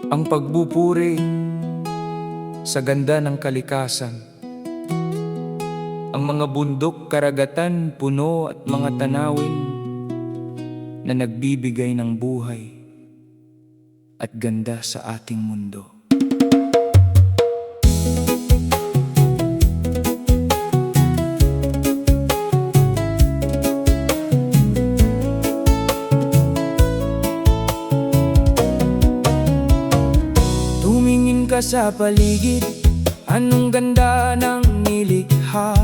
Ang pagbupuri sa ganda ng kalikasan. Ang mga bundok, karagatan, puno at mga tanawin na nagbibigay ng buhay at ganda sa ating mundo. Tumingin ka sa paligid, anong ganda ng nilikha.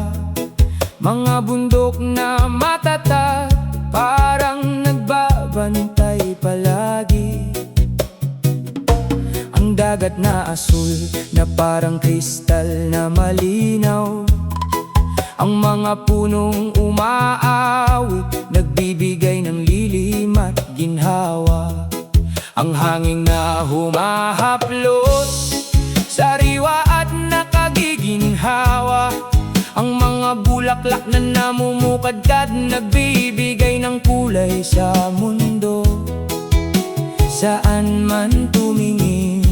Mga bundok na matatag, parang nagbabantay palagi. Ang dagat na asul, na parang kristal na malinaw. Ang mga punong umaawit, nagbibigay ng lilim at ginhawa. Ang hangin na humahaplos, sariwa at nakagiginhawa. Ang mga bulaklak na namumukadkad, nagbibigay ng kulay sa mundo. Saan man tumingin,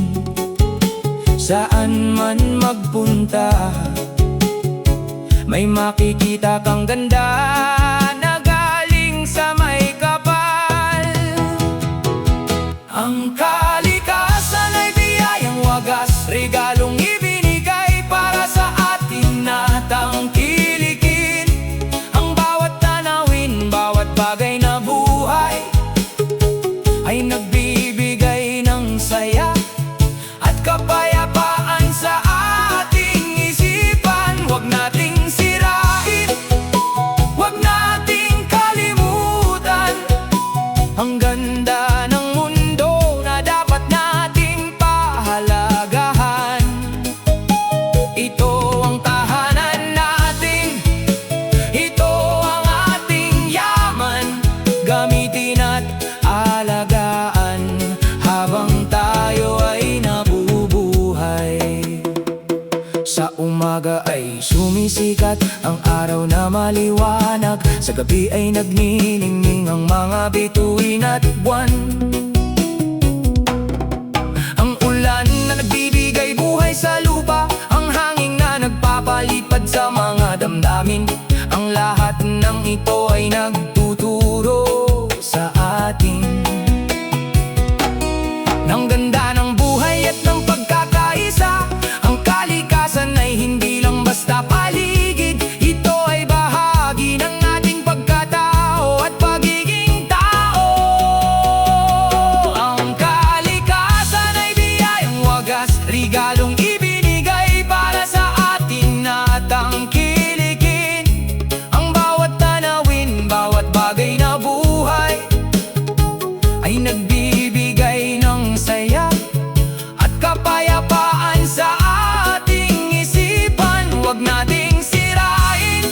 saan man magpunta, may makikita kang ganda na galing sa may kapal. Ang kalikasan ay biyayang wagas, regalong ibinigay para sa atin na tangkilikin. Ang bawat tanawin, bawat bagay na buhay ay nagbibigay ng saya at kapayapaan sa ating isipan. Huwag nating sirain, huwag nating kalimutan ang ganda ng mundo na dapat nating pahalagahan. Ito ang tahanan natin, ito ang ating yaman. Gamitin at alagaan habang tayo ay nabubuhay. Sa umaga ay sumisikat ang araw na maliwanag, sa gabi ay nagniningning ang mga bituin at buwan. Ang ulan na nagbibigay buhay sa lupa, ang hangin na nagpapalipad sa mga damdamin. Ang lahat ng ito ay nagtuturo sa atin ng ganda ng buhay at ng pagkakaisa. Ang kalikasan ay hindi lang basta paligid, ito ay bahagi ng ating pagkatao at pagiging tao. Ang kalikasan ay biyayang wagas, regalong ibinigay para sa atin na tangkilikin. Ang bawat tanawin, bawat bagay na buhay ay nagbibigay ng saya at kapayapaan sa ating isipan. Huwag nating sirain,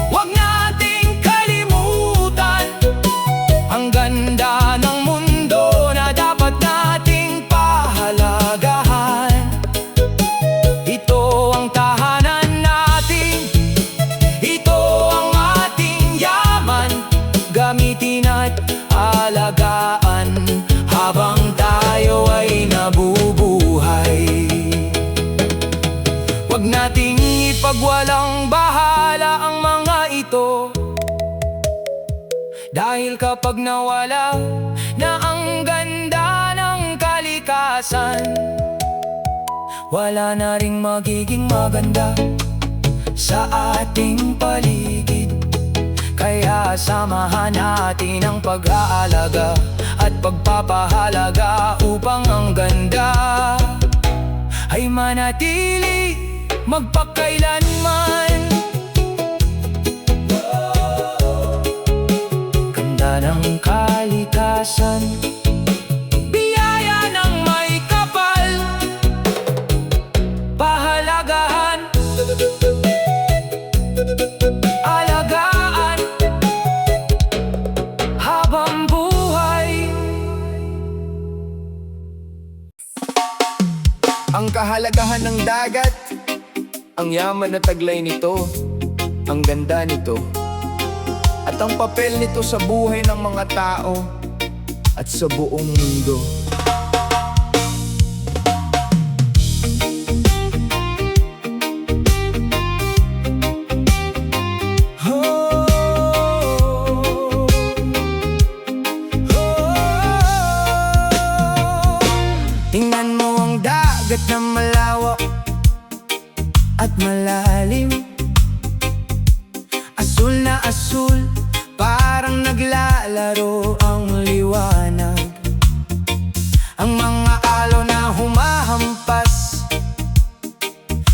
huwag nating kalimutan ang ganda ng mundo na dapat nating pahalagahan. Ito ang tahanan natin, ito ang ating yaman. Gamitin at alagaan habang tayo ay nabubuhay. Huwag nating ipagwalang bahala ang mga ito, dahil kapag nawala na ang ganda ng kalikasan, wala na ring magiging maganda sa ating paligid. Kaya samahan natin ang pag-aalaga at pagpapahalaga upang ang ganda ay manatili magpakailanman. Ganda ng kalikasan, biyaya ng may kapal, pahalagahan, alagaan habang buhay. Ang kahalagahan ng dagat, ang yaman na taglay nito, ang ganda nito, at ang papel nito sa buhay ng mga tao at sa buong mundo. dagat na malawak at malalim, asul na asul, parang naglalaro ang liwanag. Ang mga alon na humahampas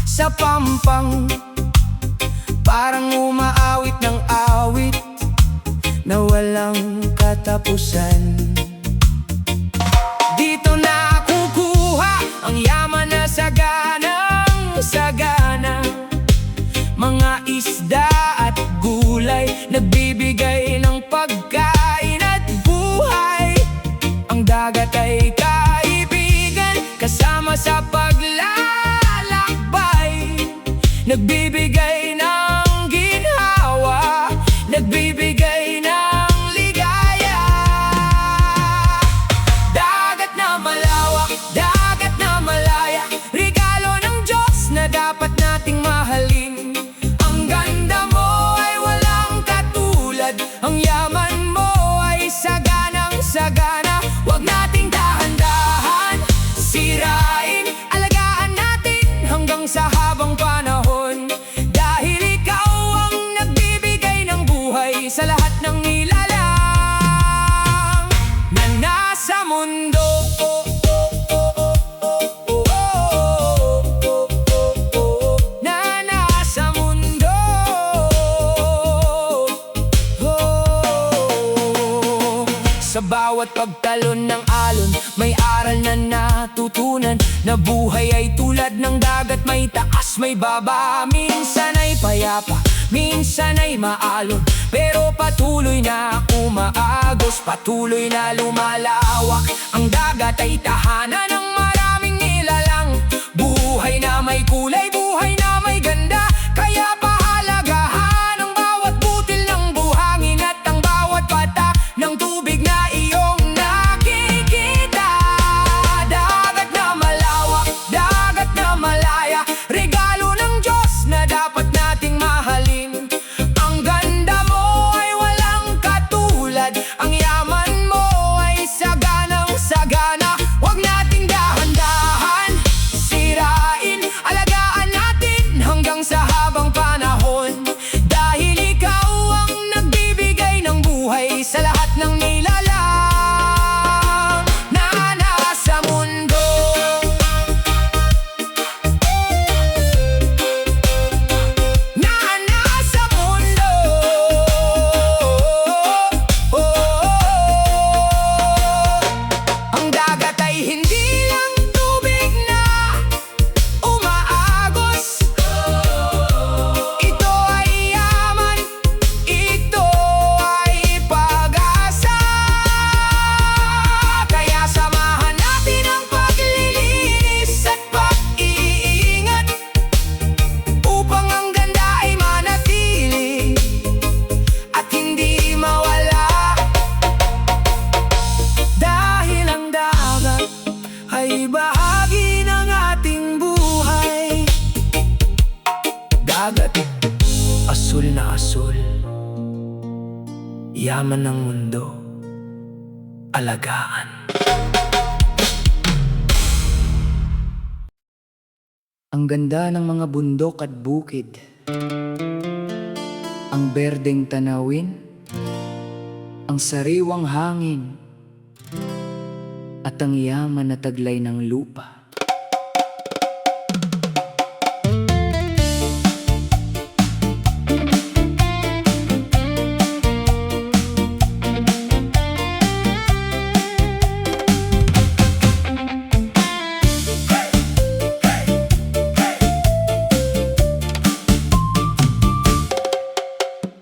sa pampang, parang umaawit ng awit na walang katapusan. Dito na kukuha ang yaman na saganang sagana, mga isda at gulay, nagbibigay ng pagkain at buhay. Ang dagat ay kaibigan, kasama sa paglalakbay, nagbibigay ng ginhawa, nagbibigay ng ligaya. Dagat na malawak, dagat na malaya, regalo ng Diyos na dapat nating mahalin. Ang ganda mo ay walang katulad, ang yaman mo ay saganang sagana. Huwag nating dahan-dahan sirain, alagaan natin hanggang sa habang panahon. Dahil ikaw ang nagbibigay ng buhay sa lahat ng nilalang na nasa mundo. Na nasa mundo. Sa bawat pagtalon ng alon, may aral na natutunan, na buhay ay tulad ng dagat, may taas, may baba. Minsan ay payapa, minsan ay maalon, pero patuloy na umaagos, patuloy na lumalawak. Ang dagat ay tahanan ng maraming nilalang, buhay na may kulay, buhay na may ganda. Kaya pahalagahan ang bawat butil ng buhangin at ang bawat patak ng tubig na iyong nakikita. Dagat na malawak, dagat na malaya, regalo ng Diyos na dapat nating mahalin. Ang ganda mo ay walang katulad, ang yaman mo ay saganang sagana. Huwag nating dahan-dahan sirain, alagaan natin hanggang sa habang panahon. Dahil ikaw ang nagbibigay ng buhay sa lahat ng nilalang na nasa mundo. Na nasa mundo. Ang dagat ay hindi lang tubig na umaagos, ito ay yaman, ito ay pag-asa. Kaya samahan natin ang paglilinis at pag-iingat, upang ang ganda ay manatili at hindi mawala. Dahil ang dagat ay bahagi ng ating buhay. Dagat, asul na asul, yaman ng mundo, alagaan. Ang ganda ng mga bundok at bukid, ang berdeng tanawin, ang sariwang hangin, at ang yaman na taglay ng lupa.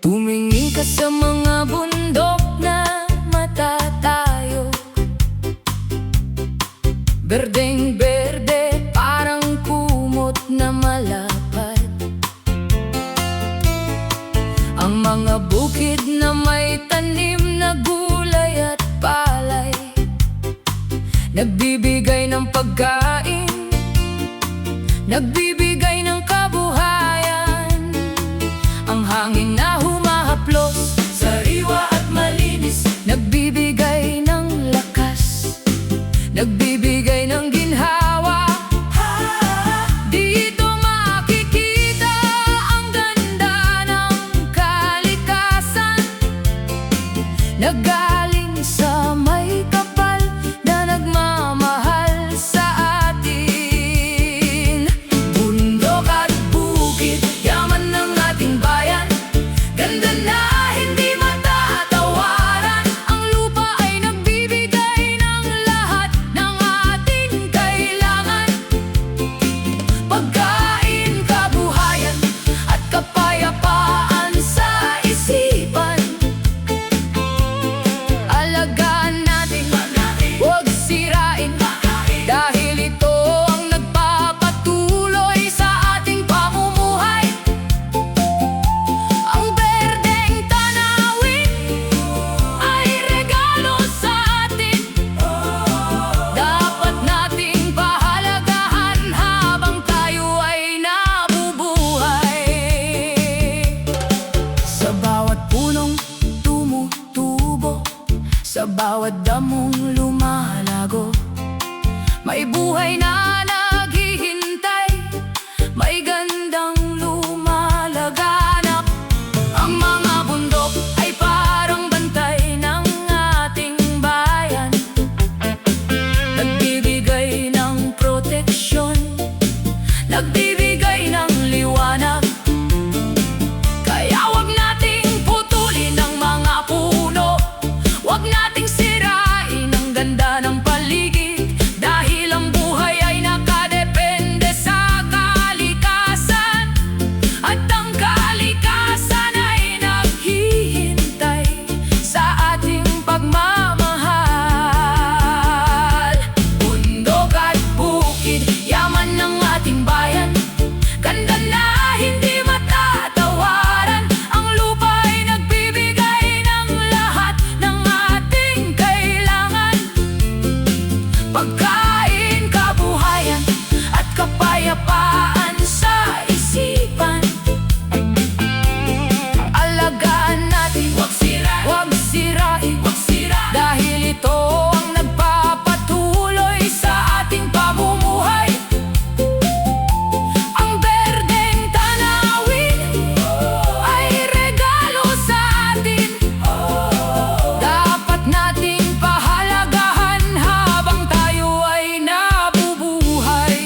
Tumingin ka sa mga bundok na matatayo, berdeng berde, parang kumot na malapad. Ang mga bukid na may tanim na gulay at palay, nagbibigay ng pagkain, nagbibigay ng kabuhayan. Ang hangin na humahaplos, sariwa at malinis, nagbibigay ng lakas, nagbibigay ng ginhawa. bagong lumalago. May buhay na naghihintay, may gandang lumalaganap. Ang mga bundok ay parang bantay ng ating bayan, nagbibigay ng proteksyon, nagbibigay ng liwanag. Kaya wag nating putulin ang mga puno, wag nating sirain ang ganda ng paligid, dahil ang buhay ay nakadepende sa kalikasan, at ang kalikasan ay naghihintay sa ating pagmamahal. Bundok at bukid, yaman ng ating bayan, ganda na hindi matatawaran. Ang lupa ay nagbibigay ng lahat ng ating kailangan: pagkain, kabuhayan, at kapayapaan sa isipan. Alagaan natin, wag sirain, dahil ito ang nagpapatuloy sa ating pamumuhay. Ang berdeng tanawin ay regalo sa atin, dapat nating pahalagahan habang tayo ay nabubuhay.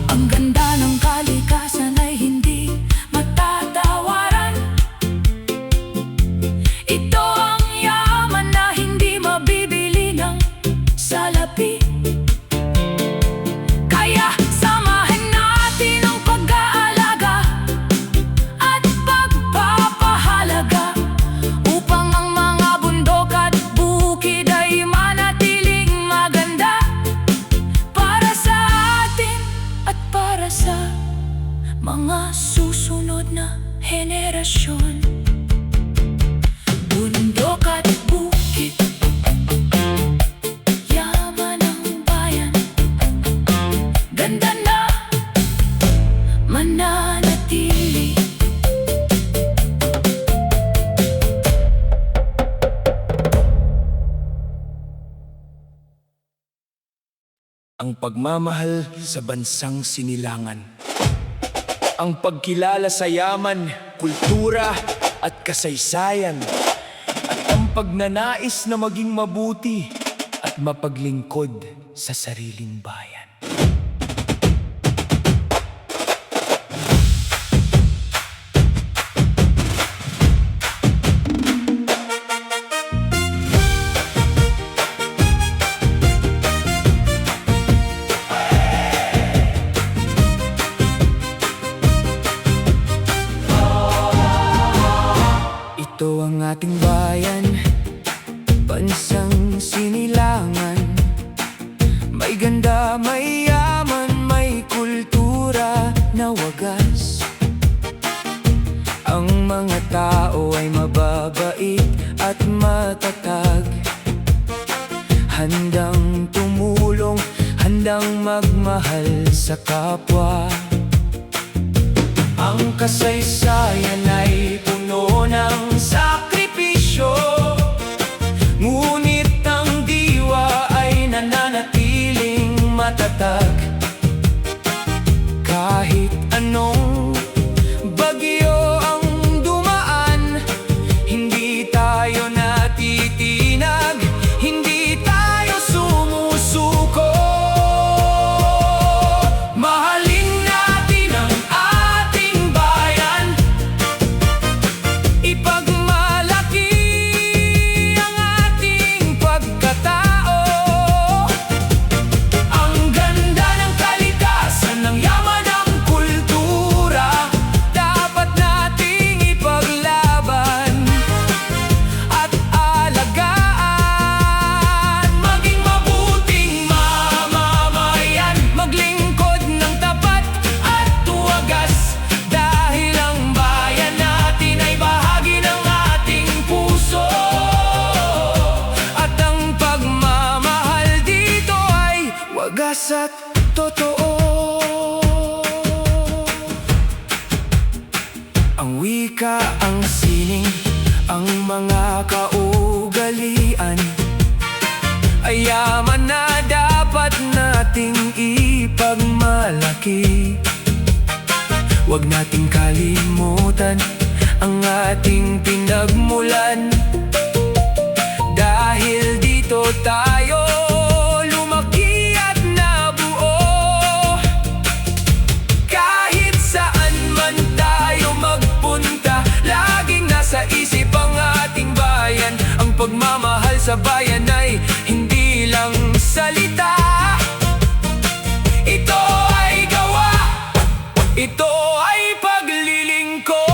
Ang ganda ng kalikasan ay hindi matatawaran. Ito ang yaman na hindi mabibili ng salapi. Kaya samahan natin ang pag-aalaga at pagpapahalaga, upang ang mga bundok at bukid ay manatiling maganda para sa atin at para sa mga susunod na henerasyon. Bundok at bukid, yaman ng bayan, ganda na mananatili. Ang pagmamahal sa bansang sinilangan, ang pagkilala sa yaman, kultura at kasaysayan, at ang pagnanais na maging mabuti at mapaglingkod sa sariling bayan. Ito ang ating bayan, bansang sinilangan. May ganda, may yaman, may kultura na wagas. Ang mga tao ay mababait at matatag, handang tumulong, handang magmahal sa kapwa. Ang kasaysayan ay puno ng sakripisyo, ngunit ang diwa ay nananatiling matatag. Kahit anong bagyo ang dumaan, hindi tayo natitinag, hindi tayo sumusuko. Mahalin natin ang ating bayan, ipagmalaki ang ating pagkatao. Ang ganda ng kalikasan, ng yaman ng kultura, dapat nating ipaglaban at alagaan. Maging mabuting mamamayan, maglingkod ng tapat at tuwagas, dahil ang bayan natin ay bahagi ng ating puso, at ang pagmamahal dito ay wagas at totoo. Ang wika, ang sining, ang mga kaugalian yaman na dapat nating ipagmalaki. Huwag nating kalimutan ang ating pinagmulan, dahil dito tayo lumaki at nabuo. Kahit saan man tayo magpunta, laging nasa isip ang ating bayan. Ang pagmamahal sa bayan ay hindi lang salita, ito ay gawa, ito ay paglilingkod.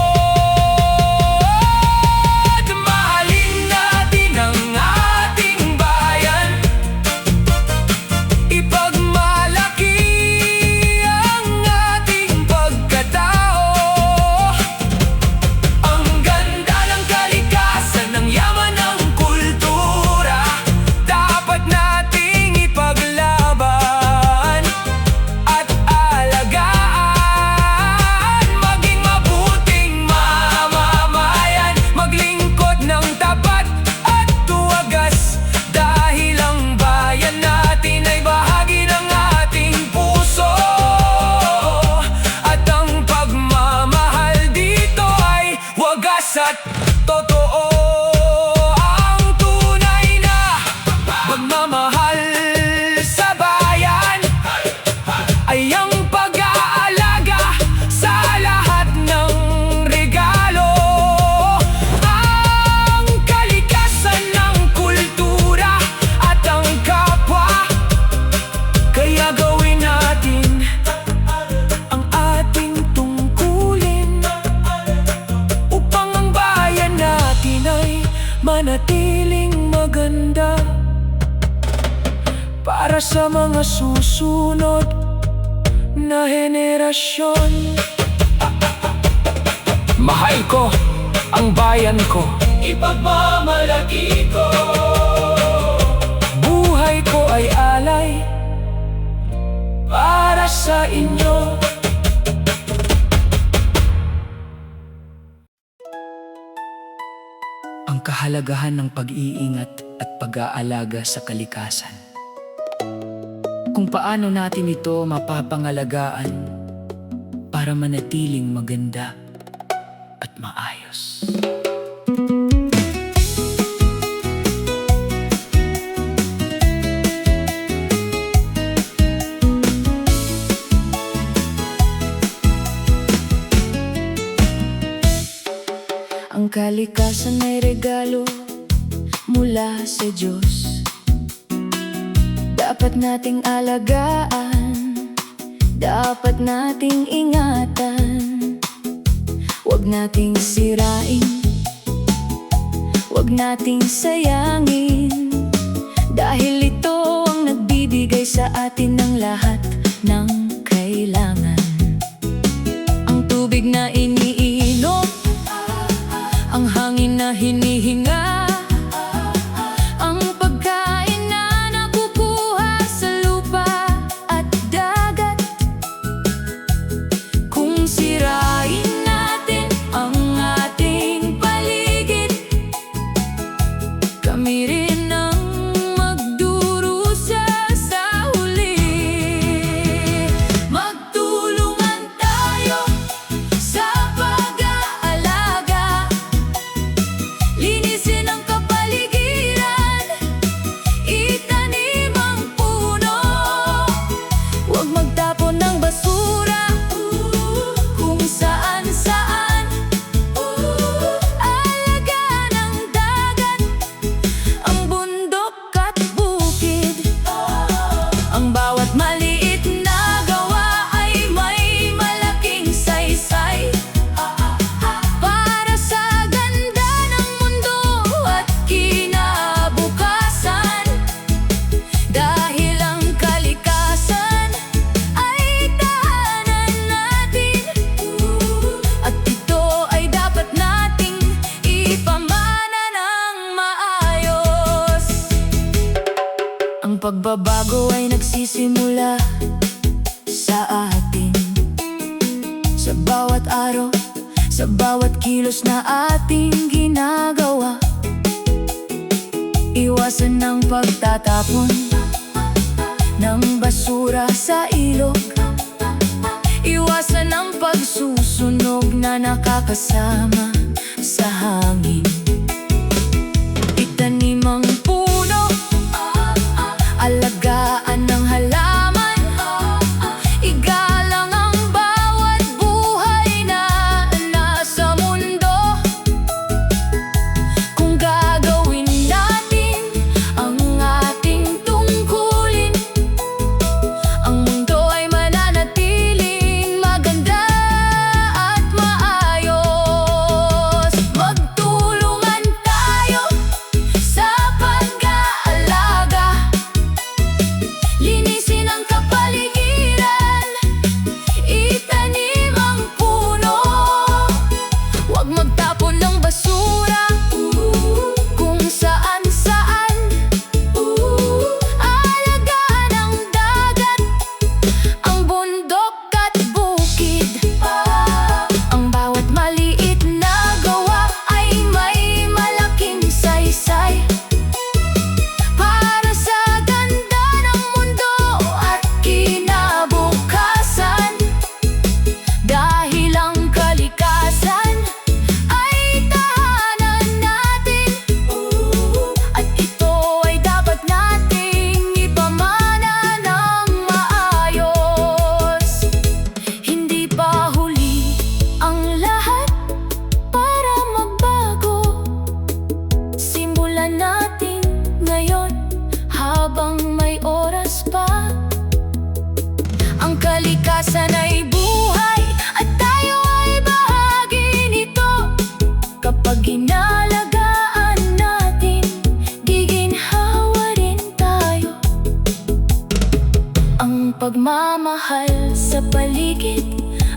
Mahalin natin ang ating bayan, ipagmalaki ang ating pagkatao. Ang ganda ng kalikasan, ang yaman ng kultura, dapat nating ipaglaban at alagaan. Maging mabuting mamamayan, maglingkod ng tapat at tuwagas, dahil ang bayan natin ay bahagi ng ating puso. At ang pagmamahal dito ay wagas at totoo. Ang tunay na pagmamahal sa bayan ay ang pag-aalaga sa lahat ng regalo. Ang kalikasan ng kultura at ang kapwa, kaya gawin natin ang ating tungkulin, upang ang bayan natin ay manatiling maganda para sa mga susunod na henerasyon. Mahal ko ang bayan ko, ipagmamalaki ko. Buhay ko ay alay para sa inyo. Ang kahalagahan ng pag-iingat at pag-aalaga sa kalikasan. Kung paano natin ito mapapangalagaan para manatiling maganda at maayos. Ang kalikasan ay regalo mula sa Diyos. Dapat nating alagaan, dapat nating ingatan. Huwag nating sirain, huwag nating sayangin, dahil ito ang nagbibigay sa atin ng lahat ng kailangan. Ang tubig na iniinom, ang hangin na hinihinga, ang pagkain na nakukuha sa lupa at dagat. Kung sirain natin ang ating paligid, kami rin ang magdurusa sa huli. Magtulungan tayo sa pag-aalaga, linisin ang kapaligiran, itanim ang puno. Huwag magtapon ng basura kung saan-saan. Alagaan ang dagat, ang bundok at bukid. Ang bawat maliit na gawa ay may malaking saysay para sa ganda ng mundo at kinabukasan. Dahil ang kalikasan ay tahanan natin, at ito ay dapat nating ipamana ng maayos. Ang pagbabago ay nagsisimula sa atin, sa bawat araw, sa bawat kilos na ating ginagawa. Iwasan ng pagtatapon ng basura sa ilog. Iwasan ang pagsusunog na nakakasama sa hangin. Itanim ang puno, alagaan ng halaman. Igalang ang bawat buhay na nasa mundo. Kung gagawin natin ang ating tungkulin, ang mundo ay mananatiling maganda at maayos. Magtulungan tayo sa pag-aalaga, linisin ang kapaligiran, itanim ang puno. Huwag magtapon ng basura kung saan-saan. Alagaan ang dagat, ang bundok at bukid. Ang bawat maliit na gawa ay may malaking saysay para sa ganda ng mundo at kinabukasan. Dahil ang kalikasan ay tahanan natin, at ito ay dapat nating ipamana ng maayos. Hindi pa huli ang lahat para magbago. Simulan natin ngayon habang may oras pa. Ang kalikasan ay buhay at tayo ay bahagi nito. Kapag inalagaan natin, giginhawa rin tayo. Ang pagmamahal sa paligid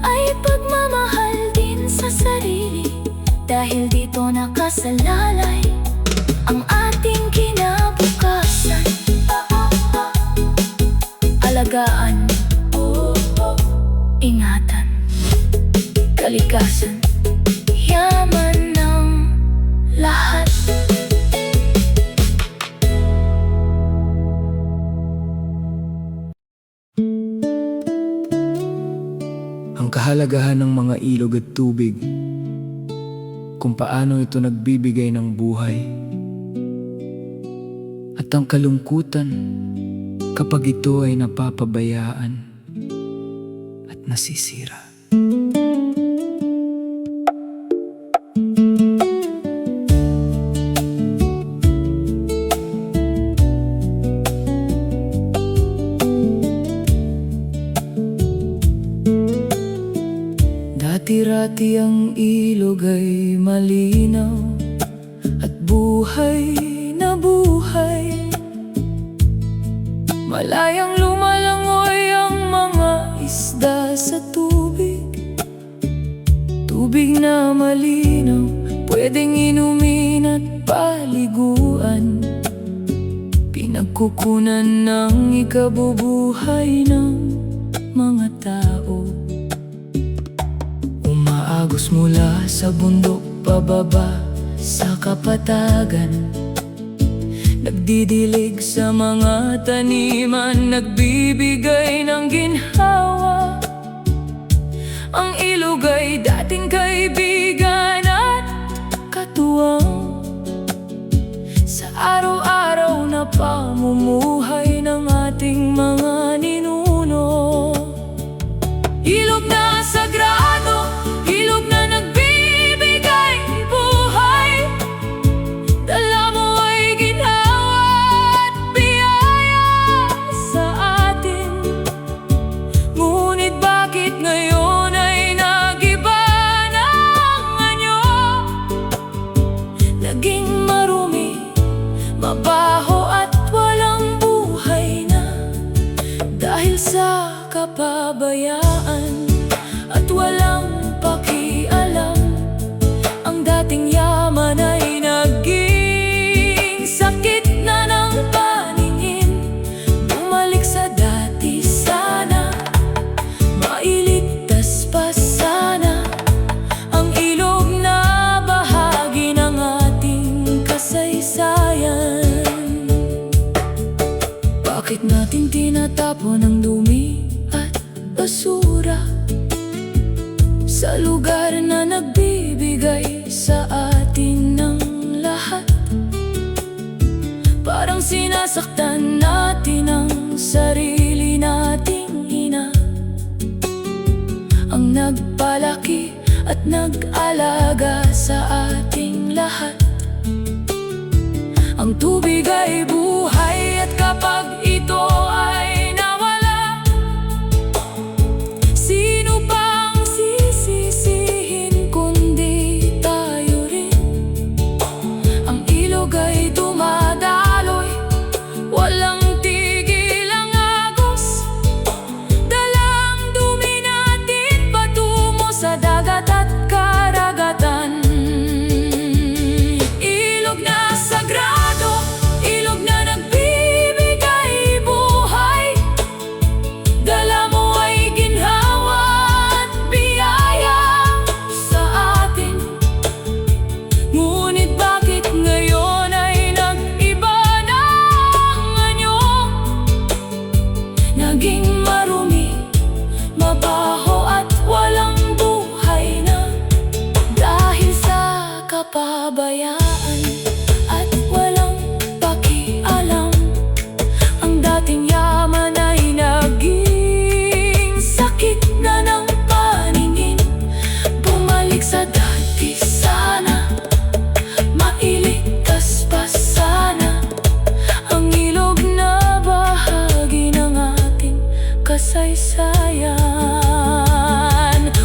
ay pagmamahal din sa sarili. Dahil dito nakasalalay ang ating kinabukasan. Alagaan, ingatan, kalikasan, yaman ng lahat. Ang kahalagahan ng mga ilog at tubig, kung paano ito nagbibigay ng buhay, at ang kalungkutan kapag ito ay napapabayaan at nasisira. Dati-rati ang ilog ay malinaw at buhay na buhay. Malayang lumalangoy ang mga isda sa tubig. Tubig na malinaw, pwedeng inumin at paliguan. Pinagkukunan ng ikabubuhay ng mga tao. Umaagos mula sa bundok pababa sa kapatagan, nagdidilig sa mga taniman, nagbibigay ng ginhawa. Ang ilog ay dating kaibigan at katuwang sa araw-araw na pamumuhay ng ating mga ninuno. Ilog na sagrado, ilog na nagbibigay buhay. Dala mo ay ginhawa at biyaya sa atin. Ngunit bakit ngayon ay nagiba ng anyo? Naging marumi, mabaho at walang buhay. Bakit natin tinatapon ang dumi at basura sa lugar na nagbibigay sa atin ng lahat? Parang sinasaktan natin ang sarili nating ina, ang nagpalaki at nag-alaga sa ating lahat. Ang tubig ay buhay at kapag ito ay nawala, sino pang sisisihin kundi tayo rin? Ang ilog ay dumadaloy, walang tigil ang agos, dalang dumi natin patungo sa dagat at karagatan. Ilog na sagrado, ilog na nagbibigay buhay, dala mo ay ginhawa at biyaya sa atin. Ngunit bakit ngayon ay nag-iba na ang anyo? Naging marumi, mabaho at walang buhay na, dahil sa kapabayaan at walang pakialam. Ang dating yaman ay naging sakit na ng paningin. Bumalik sa dati sana, mailigtas pa sana ang ilog na bahagi ng ating kasaysayan.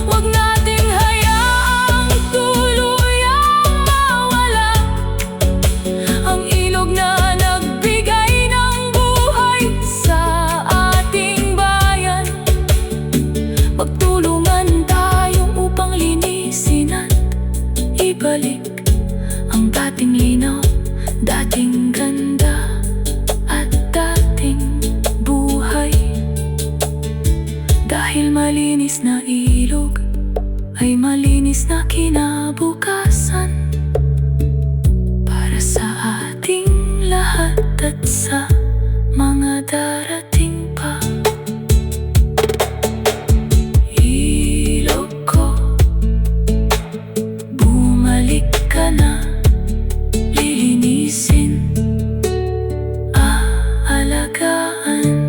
Huwag nating hayaang tuluyang mawala ang ilog na nagbigay ng buhay sa ating bayan. Magtulungan tayo upang linisin at ibalik ang dating linaw, dating ganda at dating buhay. Dahil malinis na ilog ay malinis na kinabukasan para sa ating lahat at sa mga darating pa. Ilog ko, bumalik ka na, lilinisin, aalagaan.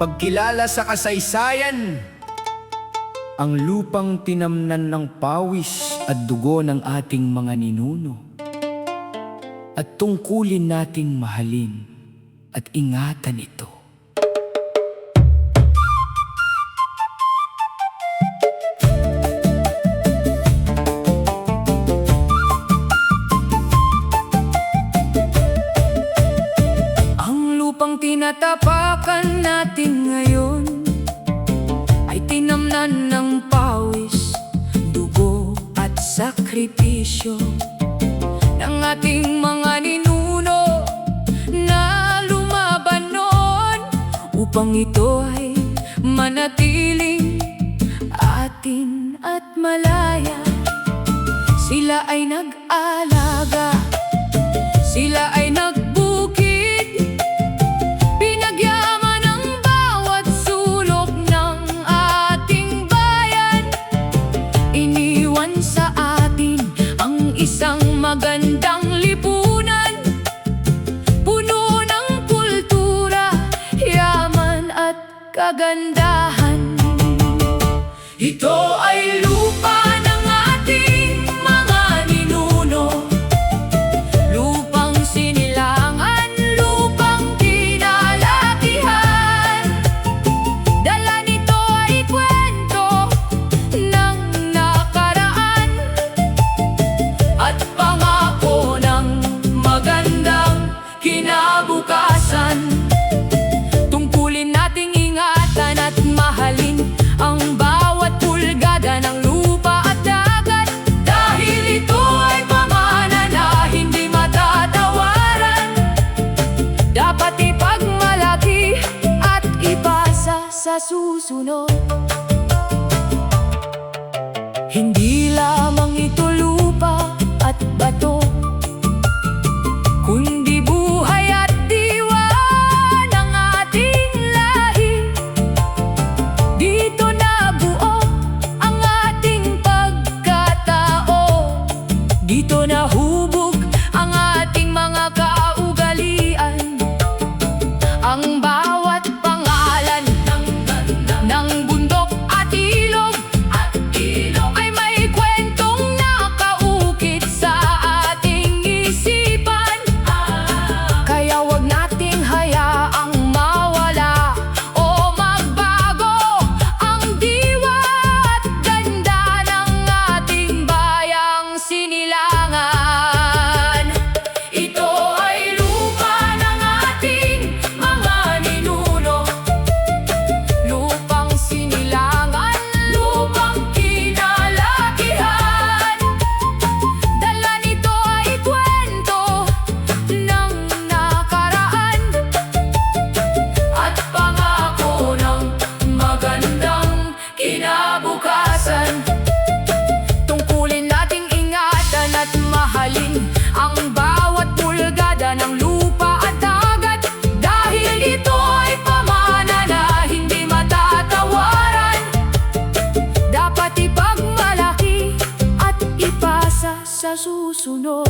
Pagkilala sa kasaysayan, ang lupang tinamnan ng pawis at dugo ng ating mga ninuno, at tungkulin nating mahalin at ingatan ito. Ang lupang tinatapakan natin ngayon ay tinamnan ng pawis, dugo at sakripisyo ng ating mga ninuno na lumaban noon upang ito ay manatiling atin at malaya. Sila ay nag-alaga, sila ay nagbukid, pinagyaman ang bawat sulok ng ating bayan. Iniwan sa atin ang isang magandang lipunan, puno ng kultura, yaman at kagandahan. Ito ay lupa ng ating mga ninuno, lupang sinilangan, lupang kinalakihan. Dala nito ay kwento ng nakaraan at pangako ng magandang kinabukasan. Tungkulin nating ingatan at mahalin ang bawat pulgada ng lupa at dagat, dahil ito ay pamana na hindi matatawaran. Dapat ipagmalaki at ipasa sa susunod. Hindi lamang ito lupa at Dito nahubog ang ating mga kaugalian. Ang bawat pangalan ng bundok at ilog ay may kwentong nakaukit sa ating isipan. Kaya wag nating hayaang mawala o magbago ang diwa at ganda ng ating bayang sinilangan. Ito ay lupa ng ating mga ninuno, lupang sinilangan, lupang kinalakihan. Dala nito ay kwento ng nakaraan at pangako ng magandang kinabukasan. Tungkulin nating ingatan at mahalin ang bawat pulgada ng lupa at dagat, dahil ito ay pamana na hindi matatawaran. Dapat ipagmalaki at ipasa sa susunod.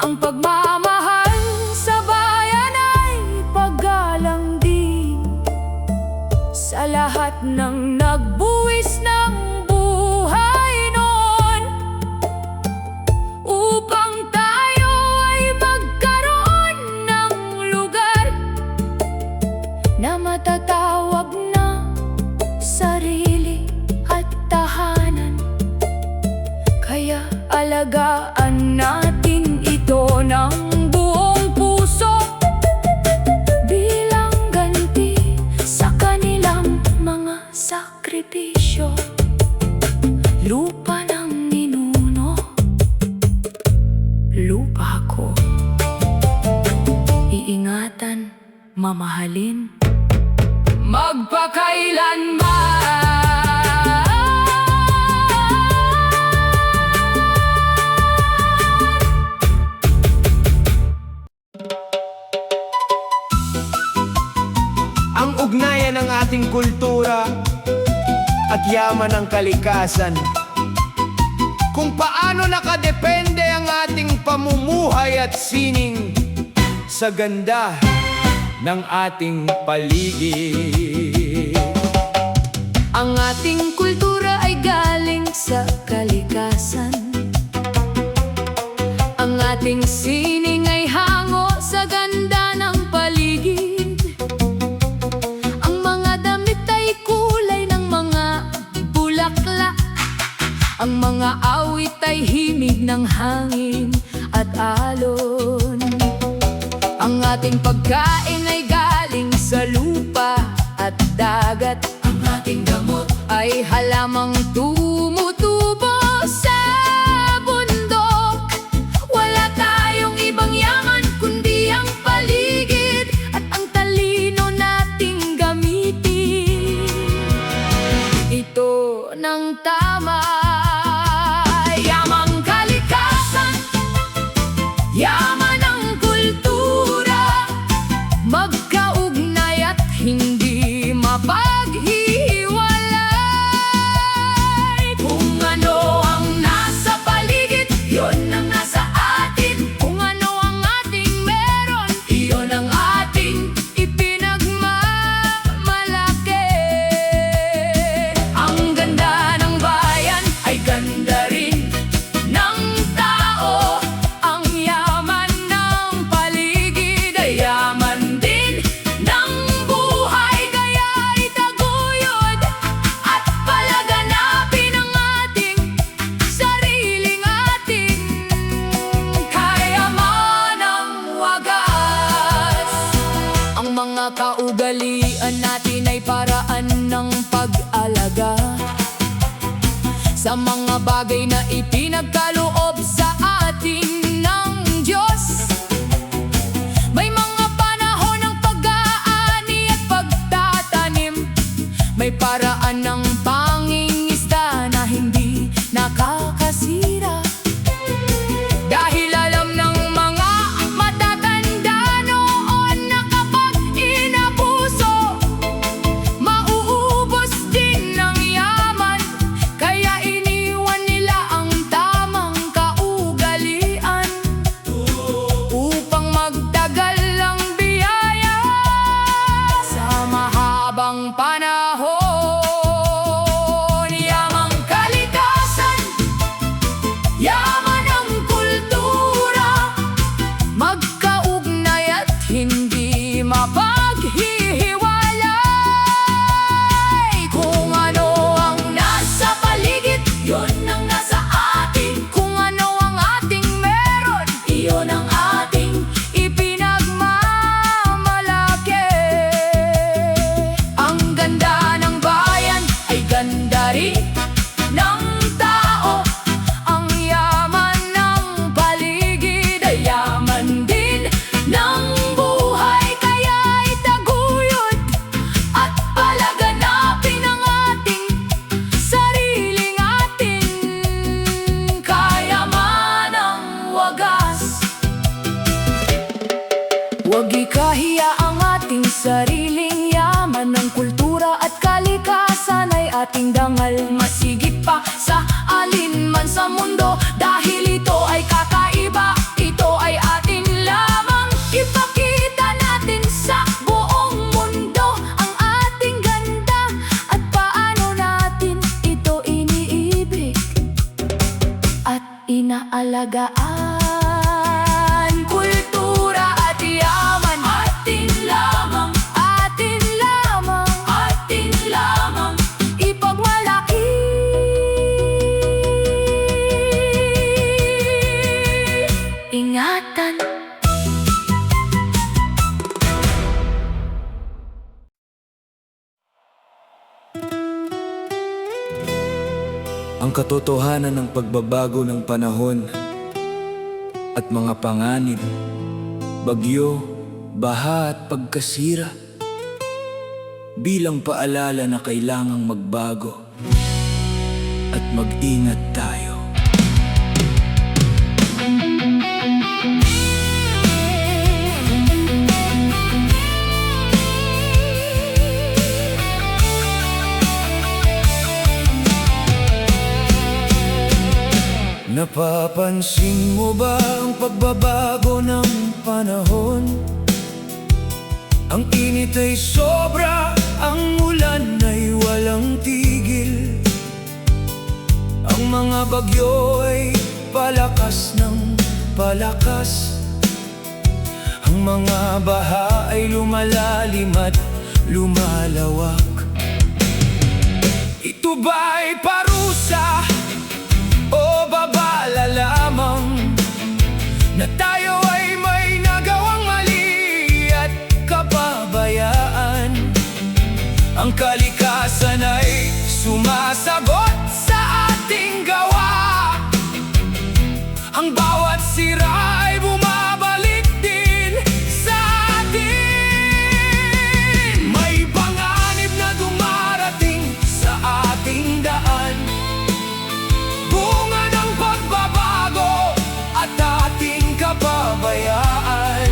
Ang pagmamahal sa bayan ay paggalang din sa lahat ng nagbuwis ng buhay noon, upang tayo ay magkaroon ng lugar na matatawag na sarili at tahanan. Kaya alagaan natin ito ng buong puso bilang ganti sa kanilang mga sakripisyo. Lupa ng ninuno, lupa ko. Iingatan, mamahalin, Ang ugnayan ng ating kultura at yaman ng kalikasan, kung paano nakadepende ang ating pamumuhay at sining sa ganda ng ating paligid. Ang ating kultura ay galing sa kalikasan. Ang ating sining ay hango sa ganda ng paligid. Ang mga damit ay kulay ng mga bulaklak. Ang mga awit ay himig ng hangin at alon. Ang ating pagkain ay galing sa lupa at dagat. Ang ating gamot ay halamang tumutubo sa bundok. Wala tayong ibang yaman kundi ang paligid at ang talino nating gamitin. Ito ng tama, yamang kalikasan, yaman ng kultura, magkaugnay at hindi mapaghiwalay. Kung ano ang nasa paligid, yun ang nasa atin. Kung ano ang ating meron, iyon ang ating ipinagmamalaki. Ang ganda ng bayan ay ganda rin ng tao. Ang yaman ng paligid ay yaman din ng buhay. Kaya itaguyod at palaganapin ang ating sariling ating kayamanang wagas. Ang mga kaugalian natin ay paraan ng pag-alaga sa mga bagay na ipinagkaloob sa atin ng Diyos. May mga panahon ng pag-aani at pagtatanim. May paraan ng pangingisda na hindi nakakasira. Dahil alam ng mga matatanda noon na kapag inabuso, mauubos din ng yaman. Kaya iniwan nila ang tama daming dangal, masigit pa sa alinman sa mundo. Dahil ito ay kakaiba, ito ay atin lamang. Ipakita natin sa buong mundo ang ating ganda at paano natin ito iniibig at inaalagaan. Kultura at yaman, atin lamang, atin lamang, atin lamang. Ipagmalaki. Ingatan. Ang katotohanan ng pagbabago ng panahon at mga panganib, bagyo, baha at pagkasira, bilang paalala na kailangang magbago at mag-ingat tayo. Napapansin mo ba ang pagbabago ng panahon? Ang init ay sobra, ang ulan ay walang tigil. Ang mga bagyo ay palakas ng palakas. Ang mga baha ay lumalalim at lumalawak. Ito ba'y parusa o babala lamang na tayo ay may nagawang mali at kapabayaan? Ang kalikasan ay sumasagot sa ating gawa. Ang bawat sira ay bumabalik din sa atin. May panganib na dumarating sa ating daan, bunga ng pagbabago at ating kapabayaan.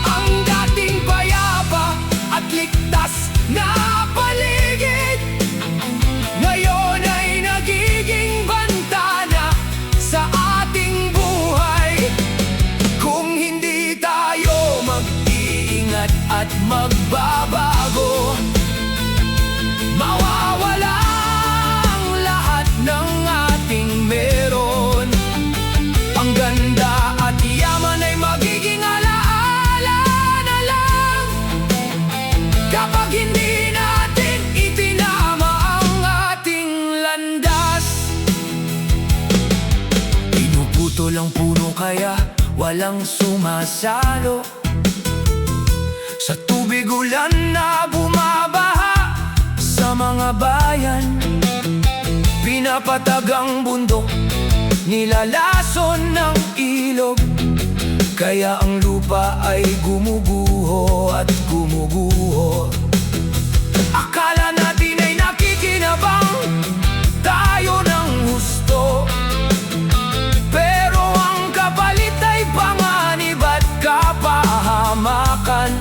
Ang dating payapa at ligtas na paligid, ngayon ay nagiging bantana sa ating buhay. Kung hindi tayo mag-iingat at magbabago, mawawala ang lahat ng ating meron. Ang ganda at yaman ay magiging alaala na lang kapag hindi natin itinama ang ating landas. Pinuputol ang puno kaya walang sumasalo, sa tubig ulan na bumabaha sa mga bayan. Pinapatag ang bundok, nilalason ng ilog, kaya ang lupa ay gumuguho at gumuguho. Akala natin ay nakikinabang tayo ng husto, pero ang kapalit ay panganib at kapahamakan.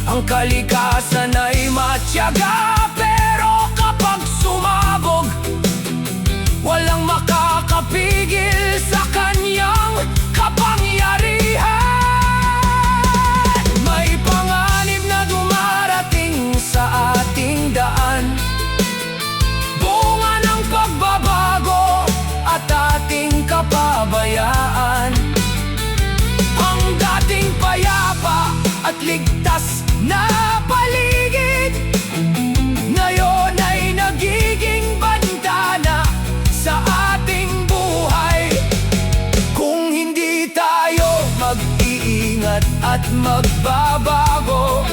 Ang kalikasan ay matyaga, pero kapag sumabog, walang makakapigil sa kanyang kapangyarihan. May panganib na dumarating sa ating daan, bunga ng pagbabago at ating kapabayaan. Ang dating payapa at ligtas na paligid, ngayon ay nagiging bantana sa ating buhay. Kung hindi tayo mag-iingat at magbabago,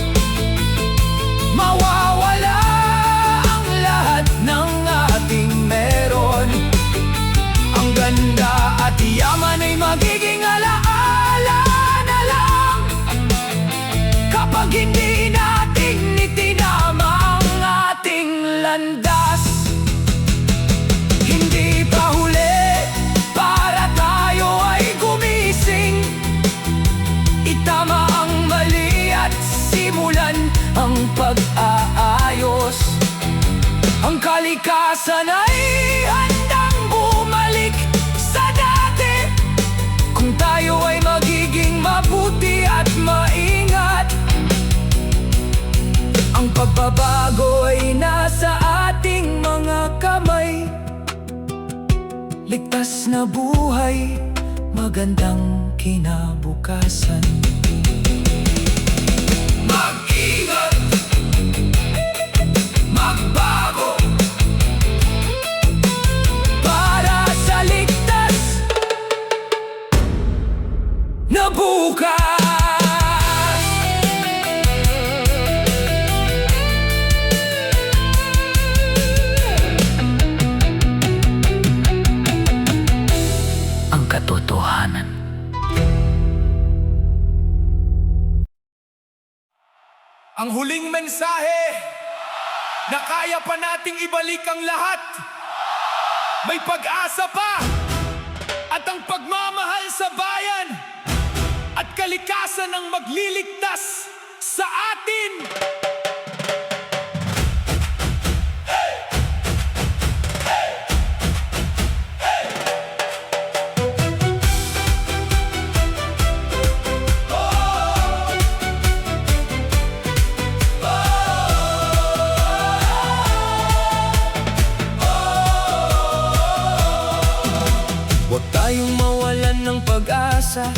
mawawala ang lahat ng ating meron. Ang ganda at yaman ay magiging alaala na lang kapag hindi natin itinama ang ating landas. Hindi pa huli para tayo ay gumising, itama ang mali at simulan ang pag-aayos. Sana'y handang bumalik sa dati, kung tayo ay magiging mabuti at maingat. Ang pagbabago ay nasa ating mga kamay. Ligtas na buhay, magandang kinabukasan. Mag-ingat, magbago, para sa ligtas na bukas. Ang katotohanan. Ang huling mensahe na kaya pa nating ibalik ang lahat. May pag-asa pa at ang pagmamahal sa bayan at kalikasan ang magliligtas sa atin. Huwag tayong mawalan ng pag-asa,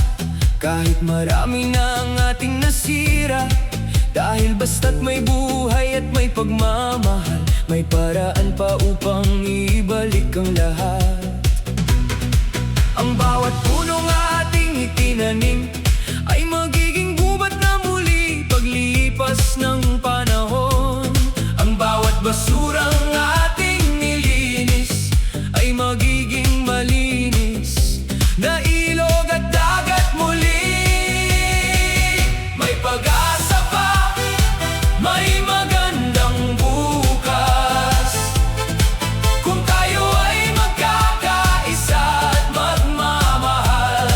kahit marami na ang ating nasira. Dahil basta't may buhay at may pagmamahal, may paraan pa upang ibalik ang lahat. Ang bawat punong ating itinanim ay magiging gubat na muli paglipas ng panahon. Ang bawat basurang ating nilinis ay magiging malinis na ilog at dagat muli. May pag-asa pa, may magandang bukas, kung tayo ay magkakaisa at magmamahal.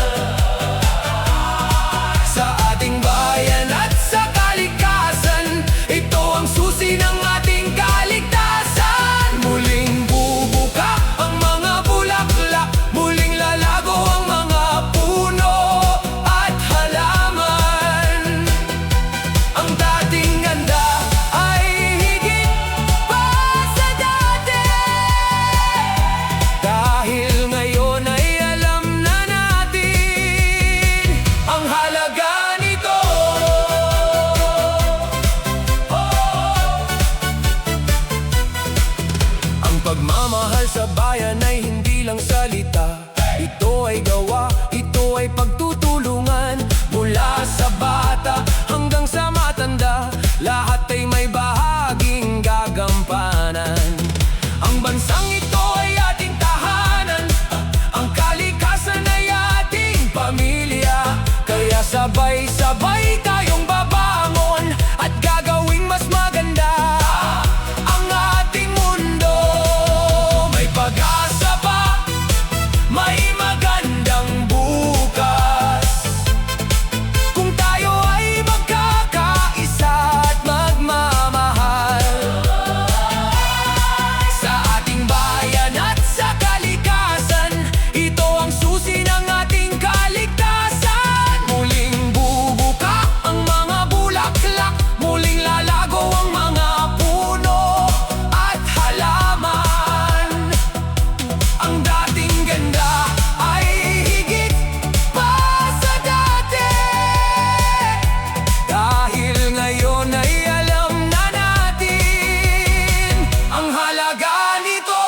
Sa ating bayan at sa kalikasan, ito ang susi ng ating kaligtasan. Muling bubuka ang mga bulaklak, muling lalago ang mga puno at halaman. Ang dating ganda ay higit pa sa dati, dahil ngayon ay alam na natin ang halaga nito. Ang pagmamahal sa bayan ay hindi lang salita. Ito ay gawa, ito ay pagtutulungan. Mula sa bata hanggang sa matanda, lahat ay may bahaging gagampanan. Ang bansang ito ay ating tahanan, ang kalikasan ay ating pamilya. Kaya sabay-sabay tayong babangon at gagawing mas maganda ang ating mundo. May pag-asa pa, may magandang bukas, kung tayo ay magkakaisa at magmamahal. Sa ating bayan at sa kalikasan, ito ang susi ng ating kaligtasan. Muling bubuka ang mga bulaklak, muling lalago ang mga puno at halaman. Ang dating ganda ay higit pa sa dati, dahil ngayon ay alam na natin ang halaga nito.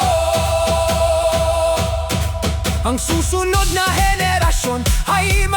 Ang susunod na henerasyon ay